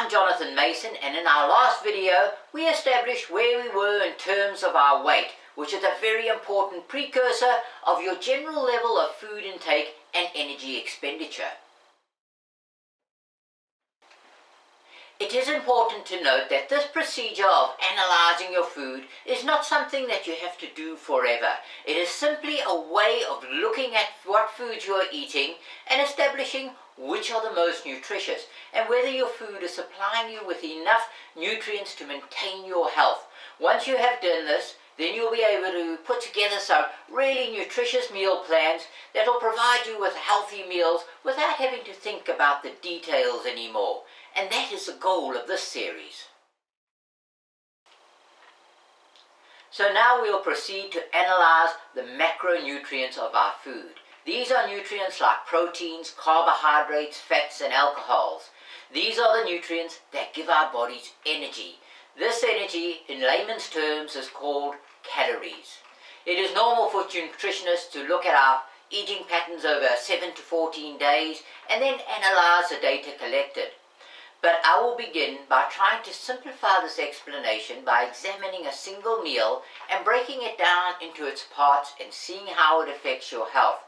I'm Jonathan Mason, and in our last video we established where we were in terms of our weight, which is a very important precursor of your general level of food intake and energy expenditure. It is important to note that this procedure of analyzing your food is not something that you have to do forever. It is simply a way of looking at what foods you are eating and establishing which are the most nutritious and whether your food is supplying you with enough nutrients to maintain your health. Once you have done this, then you'll be able to put together some really nutritious meal plans that will provide you with healthy meals without having to think about the details anymore. And that is the goal of this series. So now we'll proceed to analyze the macronutrients of our food. These are nutrients like proteins, carbohydrates, fats, and alcohols. These are the nutrients that give our bodies energy. This energy, in layman's terms, is called calories. It is normal for nutritionists to look at our eating patterns over 7 to 14 days and then analyze the data collected. But I will begin by trying to simplify this explanation by examining a single meal and breaking it down into its parts and seeing how it affects your health.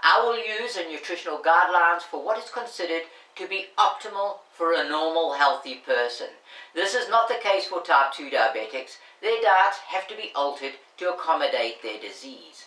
I will use the nutritional guidelines for what is considered to be optimal for a normal, healthy person. This is not the case for type 2 diabetics. Their diets have to be altered to accommodate their disease.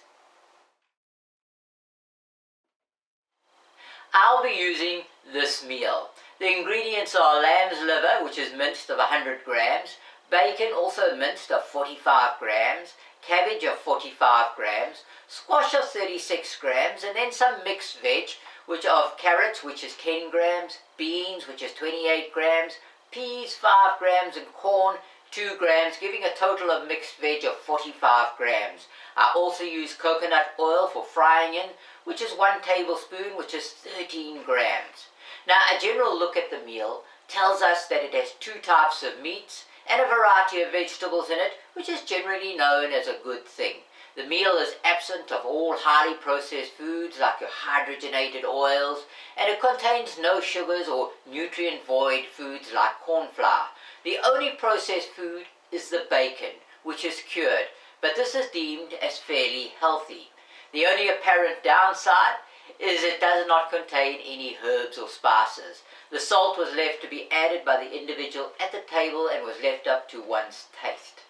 I'll be using this meal. The ingredients are lamb's liver, which is minced of 100 grams, bacon also minced of 45 grams, cabbage of 45 grams, squash of 36 grams, and then some mixed veg, which of carrots, which is 10 grams, beans, which is 28 grams, peas 5 grams, and corn 2 grams, giving a total of mixed veg of 45 grams. I also use coconut oil for frying in, which is 1 tablespoon, which is 13 grams. Now, a general look at the meal tells us that it has 2 types of meats and a variety of vegetables in it, which is generally known as a good thing. The meal is absent of all highly processed foods like your hydrogenated oils, and it contains no sugars or nutrient-void foods like corn flour. The only processed food is the bacon, which is cured, but this is deemed as fairly healthy. The only apparent downside is it does not contain any herbs or spices. The salt was left to be added by the individual at the table and was left up to one's taste.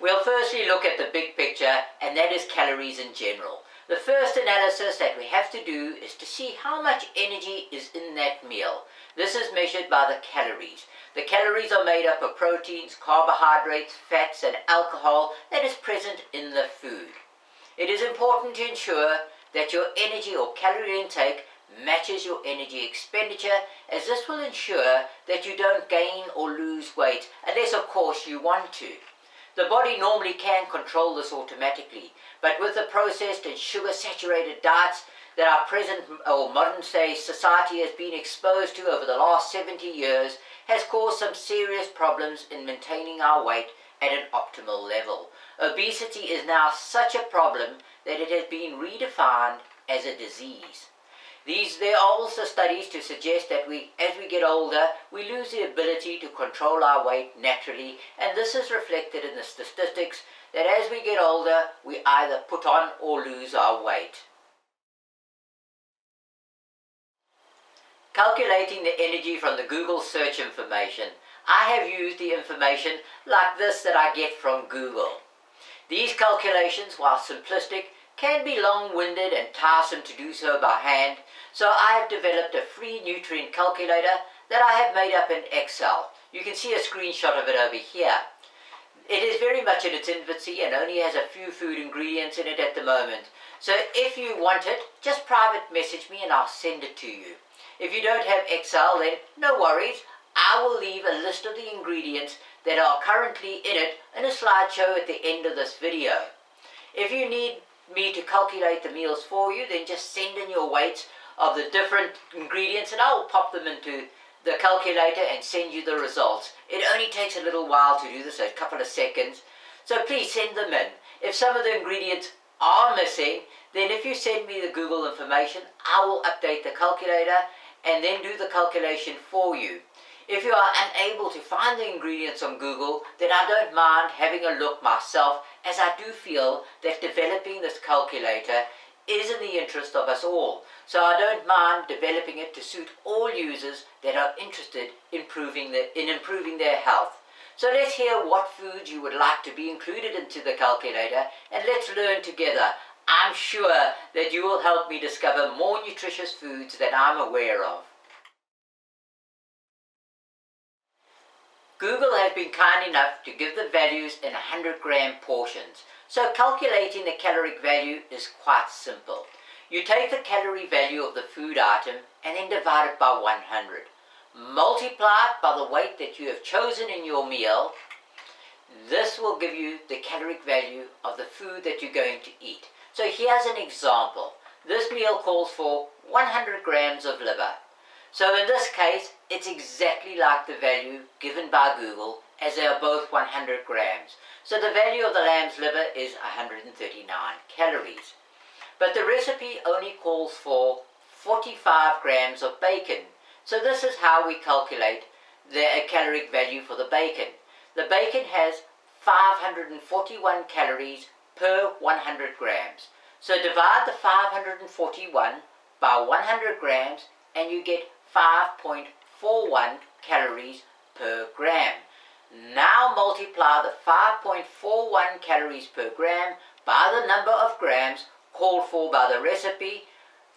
We'll firstly look at the big picture, and that is calories in general. The first analysis that we have to do is to see how much energy is in that meal. This is measured by the calories. The calories are made up of proteins, carbohydrates, fats, and alcohol that is present in the food. It is important to ensure that your energy or calorie intake matches your energy expenditure, as this will ensure that you don't gain or lose weight, unless of course you want to. The body normally can control this automatically, but with the processed and sugar-saturated diets that our present or modern-day society has been exposed to over the last 70 years, has caused some serious problems in maintaining our weight at an optimal level. Obesity is now such a problem that it has been redefined as a disease. There are also studies to suggest that as we get older, we lose the ability to control our weight naturally, and this is reflected in the statistics that as we get older, we either put on or lose our weight. Calculating the energy from the Google search information, I have used the information like this that I get from Google. These calculations, while simplistic, can be long-winded and tiresome to do so by hand, so I have developed a free nutrient calculator that I have made up in Excel. You can see a screenshot of it over here. It is very much in its infancy and only has a few food ingredients in it at the moment. So if you want it, just private message me and I'll send it to you. If you don't have Excel, then no worries. I will leave a list of the ingredients that are currently in it in a slideshow at the end of this video. If you need me to calculate the meals for you, then just send in your weights of the different ingredients and I will pop them into the calculator and send you the results. It only takes a little while to do this, a couple of seconds, so please send them in. If some of the ingredients are missing, then if you send me the Google information, I will update the calculator and then do the calculation for you. If you are unable to find the ingredients on Google, then I don't mind having a look myself, as I do feel that developing this calculator is in the interest of us all. So I don't mind developing it to suit all users that are interested in improving their health. So let's hear what foods you would like to be included into the calculator, and let's learn together. I'm sure that you will help me discover more nutritious foods that I'm aware of. Google has been kind enough to give the values in 100-gram portions, so calculating the caloric value is quite simple. You take the calorie value of the food item and then divide it by 100. Multiply it by the weight that you have chosen in your meal. This will give you the caloric value of the food that you're going to eat. So here's an example. This meal calls for 100 grams of liver. So in this case, it's exactly like the value given by Google, as they are both 100 grams. So the value of the lamb's liver is 139 calories. But the recipe only calls for 45 grams of bacon. So this is how we calculate the caloric value for the bacon. The bacon has 541 calories per 100 grams. So divide the 541 by 100 grams and you get 5.41 calories per gram. Now multiply the 5.41 calories per gram by the number of grams called for by the recipe.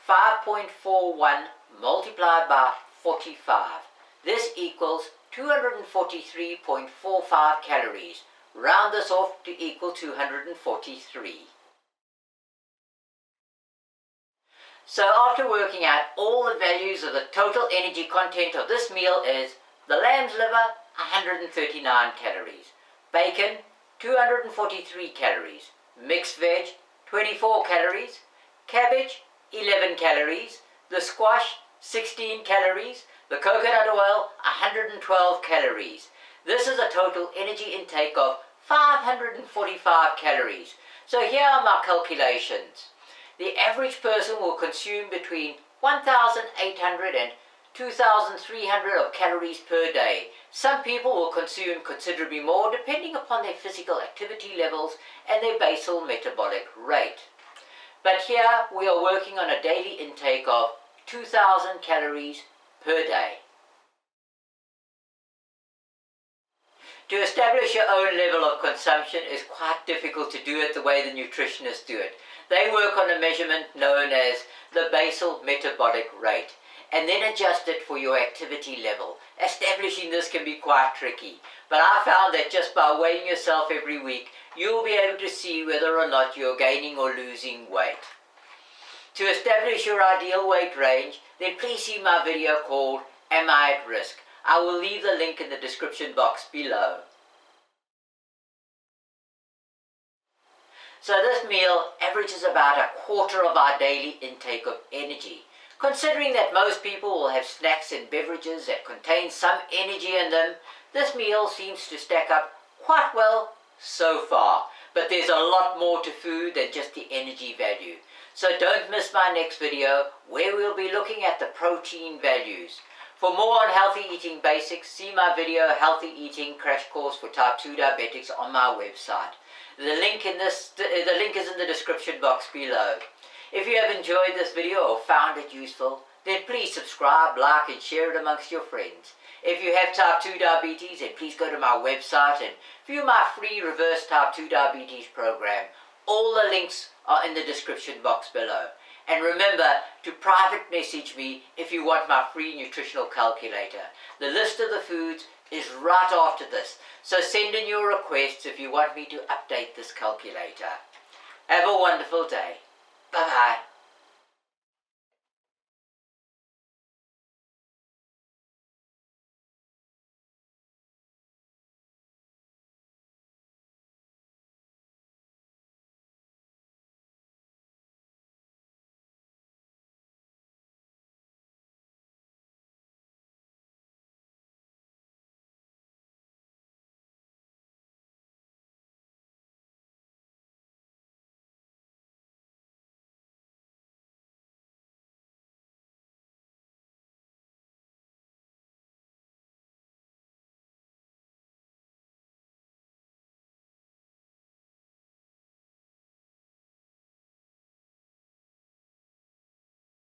5.41 multiplied by 45. This equals 243.45 calories. Round this off to equal 243. So after working out all the values of the total energy content of this meal is the lamb's liver, 139 calories, bacon, 243 calories, mixed veg, 24 calories, cabbage, 11 calories, the squash, 16 calories, the coconut oil, 112 calories. This is a total energy intake of 545 calories. So here are my calculations. The average person will consume between 1,800 and 2,300 of calories per day. Some people will consume considerably more depending upon their physical activity levels and their basal metabolic rate. But here we are working on a daily intake of 2,000 calories per day. To establish your own level of consumption is quite difficult to do it the way the nutritionists do it. They work on a measurement known as the basal metabolic rate and then adjust it for your activity level. Establishing this can be quite tricky, but I found that just by weighing yourself every week, you'll be able to see whether or not you're gaining or losing weight. To establish your ideal weight range, then please see my video called Am I at Risk? I will leave the link in the description box below. So this meal averages about a quarter of our daily intake of energy. Considering that most people will have snacks and beverages that contain some energy in them, this meal seems to stack up quite well so far. But there's a lot more to food than just the energy value. So don't miss my next video where we'll be looking at the protein values. For more on healthy eating basics, see my video Healthy Eating Crash Course for Type 2 Diabetics on my website. The link is in the description box below. If you have enjoyed this video or found it useful, then please subscribe, like and share it amongst your friends. If you have type 2 diabetes, then please go to my website and view my free reverse type 2 diabetes program. All the links are in the description box below. And remember to private message me if you want my free nutritional calculator. The list of the foods is right after this, so send in your requests if you want me to update this calculator. Have a wonderful day. Bye-bye.